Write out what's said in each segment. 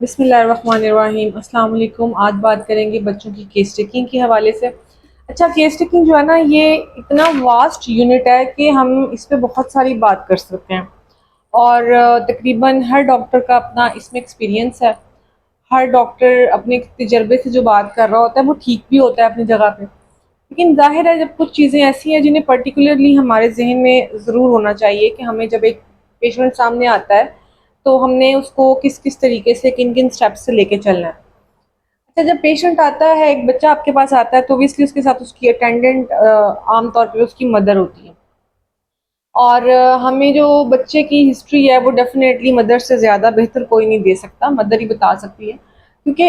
बिस्मिल्लाहिर्रहमानिर्रहीम। अस्सलाम वालेकुम। आज बात करेंगे बच्चों की केस टेकिंग के हवाले से। अच्छा, केस टेकिंग जो है ना, ये इतना वास्ट यूनिट है कि हम इस पे बहुत सारी बात कर सकते हैं और तकरीबन हर डॉक्टर का अपना इसमें एक्सपीरियंस है। हर डॉक्टर अपने तजर्बे से जो बात कर रहा होता है वो ठीक भी होता है अपनी जगह पे, लेकिन जाहिर है जब कुछ चीज़ें ऐसी हैं जिन्हें पर्टिकुलरली हमारे जहन में ज़रूर होना चाहिए कि हमें जब एक पेशेंट सामने आता है तो हमने उसको किस किस तरीके से किन किन स्टेप्स से लेके चलना है। अच्छा, जब पेशेंट आता है, एक बच्चा आपके पास आता है, तो ऑब्वियसली उसके साथ उसकी अटेंडेंट आमतौर पर उसकी मदर होती है। और हमें जो बच्चे की हिस्ट्री है वो डेफ़िनेटली मदर से ज़्यादा बेहतर कोई नहीं दे सकता, मदर ही बता सकती है। क्योंकि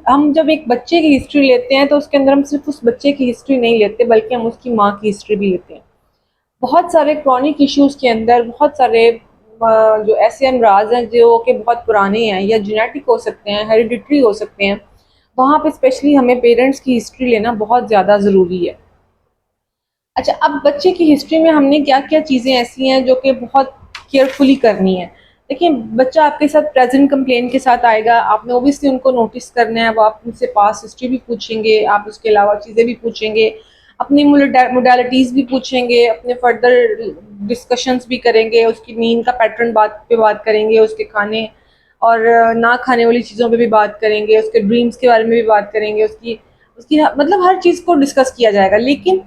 हम जब एक बच्चे की हिस्ट्री लेते हैं तो उसके अंदर हम सिर्फ़ उस बच्चे की हिस्ट्री नहीं लेते, बल्कि हम उसकी माँ की हिस्ट्री भी लेते हैं। बहुत सारे क्रॉनिक इश्यूज़ के अंदर बहुत सारे जो ऐसे अमराज़ हैं जो कि बहुत पुराने हैं या जेनेटिक हो सकते हैं, हेरिडिटरी हो सकते हैं, वहाँ पे स्पेशली हमें पेरेंट्स की हिस्ट्री लेना बहुत ज़्यादा ज़रूरी है। अच्छा, अब बच्चे की हिस्ट्री में हमने क्या-क्या चीज़ें ऐसी हैं जो कि बहुत केयरफुली करनी है। देखिए, बच्चा आपके साथ प्रेज़ेंट कंप्लेंट के साथ आएगा, आपने ऑब्वियसली उनको नोटिस करना है, वो आप उनसे पास्ट हिस्ट्री भी पूछेंगे, आप उसके अलावा चीज़ें भी पूछेंगे, अपनी मोडालिटीज़ भी पूछेंगे, अपने फर्दर डिस्कशंस भी करेंगे, उसकी नींद का पैटर्न बात करेंगे, उसके खाने और ना खाने वाली चीज़ों पे भी बात करेंगे, उसके ड्रीम्स के बारे में भी बात करेंगे, उसकी उसकी मतलब हर चीज़ को डिस्कस किया जाएगा। लेकिन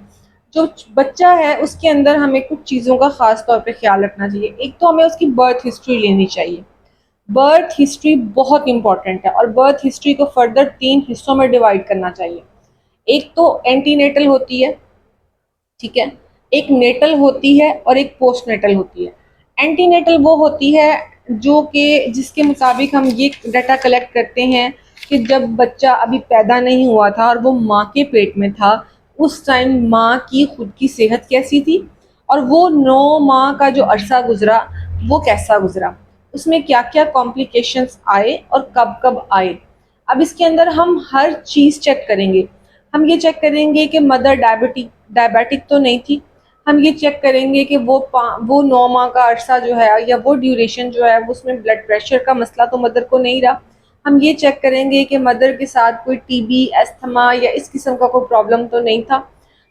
जो बच्चा है उसके अंदर हमें कुछ चीज़ों का ख़ास तौर पे ख़्याल रखना चाहिए। एक तो हमें उसकी बर्थ हिस्ट्री लेनी चाहिए। बर्थ हिस्ट्री बहुत इम्पोर्टेंट है और बर्थ हिस्ट्री को फर्दर 3 हिस्सों में डिवाइड करना चाहिए। एक तो एंटीनेटल होती है, ठीक है? एक नेटल होती है और एक पोस्टनेटल होती है। एंटीनेटल वो होती है जो कि जिसके मुताबिक हम ये डाटा कलेक्ट करते हैं कि जब बच्चा अभी पैदा नहीं हुआ था और वो माँ के पेट में था, उस टाइम माँ की खुद की सेहत कैसी थी और वो 9 माह का जो अरसा गुज़रा, वो कैसा गुज़रा। उसमें क्या-क्या कॉम्प्लिकेशंस आए और कब-कब आए। अब इसके अंदर हम हर चीज़ चेक करेंगे। हम ये चेक करेंगे कि मदर डायबिटिक तो नहीं थी। हम ये चेक करेंगे कि वो 9 माह का अरसा जो है या वो ड्यूरेशन जो है, वो उसमें ब्लड प्रेशर का मसला तो मदर को नहीं रहा। हम ये चेक करेंगे कि मदर के साथ कोई टीबी, अस्थमा या इस किस्म का कोई प्रॉब्लम तो नहीं था।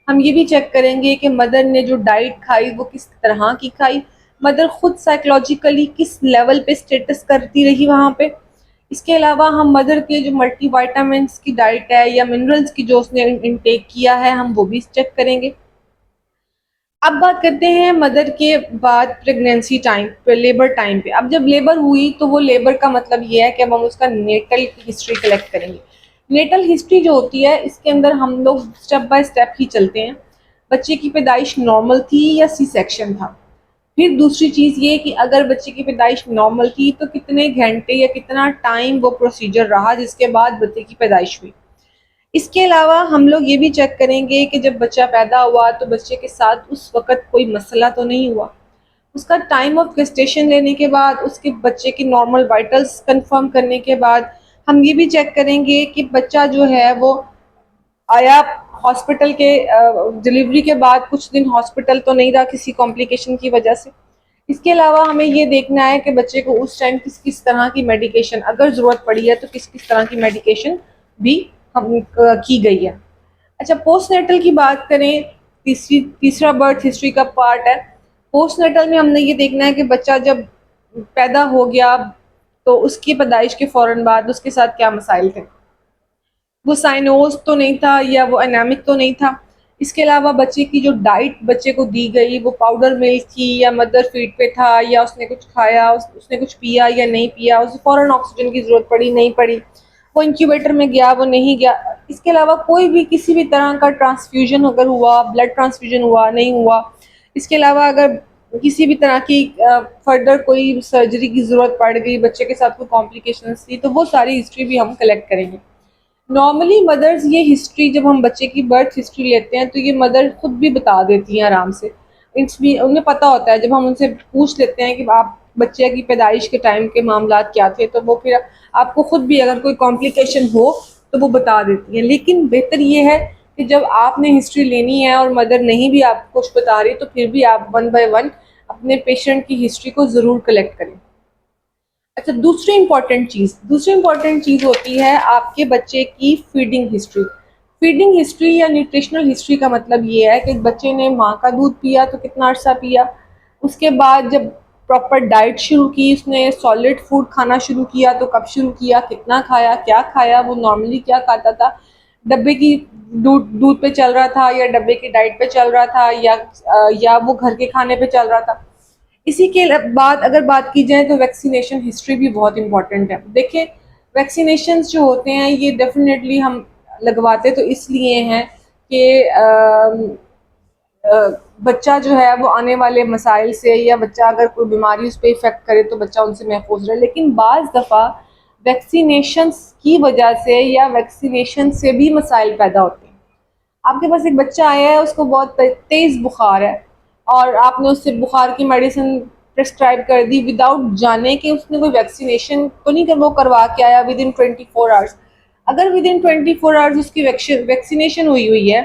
हम ये भी चेक करेंगे कि मदर ने जो डाइट खाई वो किस तरह की खाई। मदर खुद साइकोलॉजिकली किस लेवल पे स्टेटस करती रही वहाँ पे। इसके अलावा हम मदर के जो मल्टीविटामिन्स की डाइट है या मिनरल्स की जो उसने इनटेक किया है, हम वो भी चेक करेंगे। अब बात करते हैं मदर के बाद प्रेगनेंसी टाइम पे, लेबर टाइम पे। अब जब लेबर हुई तो वो लेबर का मतलब ये है कि अब हम उसका नेटल हिस्ट्री कलेक्ट करेंगे। नेटल हिस्ट्री जो होती है, इसके अंदर हम लोग स्टेप बाय स्टेप ही चलते हैं। बच्चे की पैदाइश नॉर्मल थी या सी सेक्शन था। फिर दूसरी चीज़ ये कि अगर बच्चे की पैदाइश नॉर्मल थी तो कितने घंटे या कितना टाइम वो प्रोसीजर रहा जिसके बाद बच्चे की पैदाइश हुई। इसके अलावा हम लोग ये भी चेक करेंगे कि जब बच्चा पैदा हुआ तो बच्चे के साथ उस वक़्त कोई मसला तो नहीं हुआ। उसका टाइम ऑफ गेस्टेशन लेने के बाद, उसके बच्चे की नॉर्मल वाइटल्स कंफर्म करने के बाद, हम ये भी चेक करेंगे कि बच्चा जो है वो आया हॉस्पिटल के डिलीवरी के बाद कुछ दिन हॉस्पिटल तो नहीं रहा किसी कॉम्प्लिकेशन की वजह से। इसके अलावा हमें ये देखना है कि बच्चे को उस टाइम किस किस तरह की मेडिकेशन, अगर ज़रूरत पड़ी है तो किस किस तरह की मेडिकेशन भी की गई है। अच्छा, पोस्टनेटल की बात करें, तीसरा बर्थ हिस्ट्री का पार्ट है। पोस्टनेटल में हमने ये देखना है कि बच्चा जब पैदा हो गया तो उसकी पैदाइश के फ़ौरन बाद उसके साथ क्या मसाइल थे। वो साइनोज़ तो नहीं था या वो एनीमिक तो नहीं था। इसके अलावा बच्चे की जो डाइट बच्चे को दी गई वो पाउडर मिल्क थी या मदर फीड पे था या उसने कुछ खाया, उसने कुछ पिया या नहीं पिया, उसे फ़ौरन ऑक्सीजन की ज़रूरत पड़ी, नहीं पड़ी, वो इंक्यूबेटर में गया, वो नहीं गया। इसके अलावा कोई भी किसी भी तरह का ट्रांसफ्यूज़न अगर हुआ, ब्लड ट्रांसफ्यूज़न हुआ, नहीं हुआ। इसके अलावा अगर किसी भी तरह की फर्दर कोई सर्जरी की ज़रूरत पड़ गई, बच्चे के साथ कोई कॉम्प्लिकेशंस थी, तो वो सारी हिस्ट्री भी हम कलेक्ट करेंगे। नॉर्मली मदर्स ये हिस्ट्री, जब हम बच्चे की बर्थ हिस्ट्री लेते हैं तो ये मदर खुद भी बता देती हैं आराम से। इसमें उन्हें पता होता है, जब हम उनसे पूछ लेते हैं कि आप बच्चे की पैदाइश के टाइम के मामलात क्या थे, तो वो फिर आपको खुद भी अगर कोई कॉम्प्लिकेशन हो तो वो बता देती हैं। लेकिन बेहतर ये है कि जब आपने हिस्ट्री लेनी है और मदर नहीं भी आपको कुछ बता रही, तो फिर भी आप वन बाय वन अपने पेशेंट की हिस्ट्री को ज़रूर कलेक्ट करें। अच्छा, दूसरी इंपॉर्टेंट चीज़ होती है आपके बच्चे की फीडिंग हिस्ट्री। फीडिंग हिस्ट्री या न्यूट्रिशनल हिस्ट्री का मतलब ये है कि बच्चे ने माँ का दूध पिया तो कितना अर्सा पिया, उसके बाद जब प्रॉपर डाइट शुरू की, उसने सॉलिड फूड खाना शुरू किया तो कब शुरू किया, कितना खाया, क्या खाया, वो नॉर्मली क्या खाता था, डब्बे की दूध दूध पे चल रहा था या डब्बे की डाइट पे चल रहा था, या वो घर के खाने पे चल रहा था। इसी के बाद अगर बात की जाए तो वैक्सीनेशन हिस्ट्री भी बहुत इंपॉर्टेंट है। देखिए, वैक्सीनेशंस जो होते हैं ये डेफिनेटली हम लगवाते तो इसलिए हैं कि बच्चा जो है वो आने वाले मसाइल से, या बच्चा अगर कोई बीमारी उस पर इफ़ेक्ट करे तो बच्चा उनसे महफूज रहे। लेकिन बाज़ दफ़ा वैक्सीनेशंस की वजह से या वैक्सीनेशन से भी मसाइल पैदा होते हैं। आपके पास एक बच्चा आया है, उसको बहुत तेज़ बुखार है और आपने उससे बुखार की मेडिसिन प्रिस्क्राइब कर दी विदाउट जाने कि उसने कोई वैक्सीनेशन तो नहीं कर वो करवा के आया विद इन 24 आवर्स। अगर विद इन 24 आवर्स उसकी वैक्सीनेशन हुई हुई है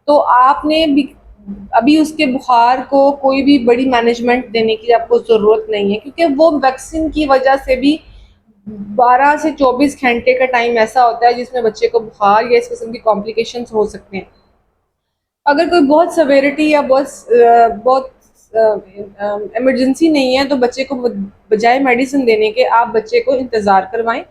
तो आपने भी अभी उसके बुखार को कोई भी बड़ी मैनेजमेंट देने की आपको ज़रूरत नहीं है, क्योंकि वो वैक्सीन की वजह से भी 12 से 24 घंटे का टाइम ऐसा होता है जिसमें बच्चे को बुखार या इस किस्म की कॉम्प्लिकेशंस हो सकते हैं। अगर कोई बहुत सवेरिटी या बहुत इमरजेंसी नहीं है तो बच्चे को बजाय मेडिसिन देने के आप बच्चे को इंतज़ार करवाएं,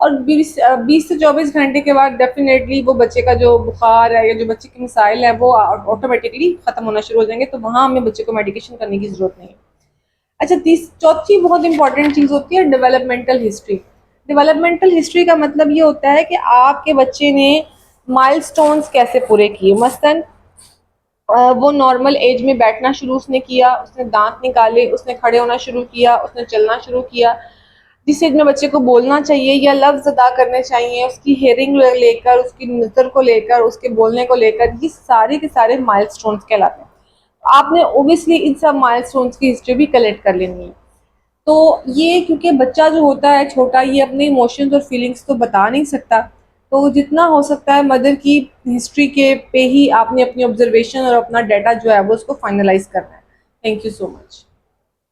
और 20 से 24 घंटे के बाद डेफिनेटली वो बच्चे का जो बुखार है या जो बच्चे के मिसाइल है वो ऑटोमेटिकली ख़त्म होना शुरू हो जाएंगे, तो वहाँ हमें बच्चे को मेडिकेशन करने की ज़रूरत नहीं है। अच्छा, चौथी बहुत इंपॉर्टेंट चीज़ होती है डेवलपमेंटल हिस्ट्री। डेवलपमेंटल हिस्ट्री का मतलब ये होता है कि आपके बच्चे ने माइलस्टोन्स कैसे पूरे किए। मसलन वो नॉर्मल एज में बैठना शुरू उसने किया, उसने दांत निकाले, उसने खड़े होना शुरू किया, उसने चलना शुरू किया, जिस एज में बच्चे को बोलना चाहिए या लफ्ज़ अदा करने चाहिए, उसकी हेयरिंग लेकर, उसकी नज़र को लेकर, उसके बोलने को लेकर, ये सारे के सारे माइलस्टोन्स कहलाते हैं। आपने ओबियसली इन सब माइलस्टोन्स की हिस्ट्री भी कलेक्ट कर लेनी है। तो ये क्योंकि बच्चा जो होता है छोटा, ये अपने इमोशंस और फीलिंग्स तो बता नहीं सकता, तो जितना हो सकता है मदर की हिस्ट्री के पे ही आपने अपनी ऑब्जर्वेशन और अपना डाटा जो है वो उसको फाइनलाइज करना है। Thank you so much.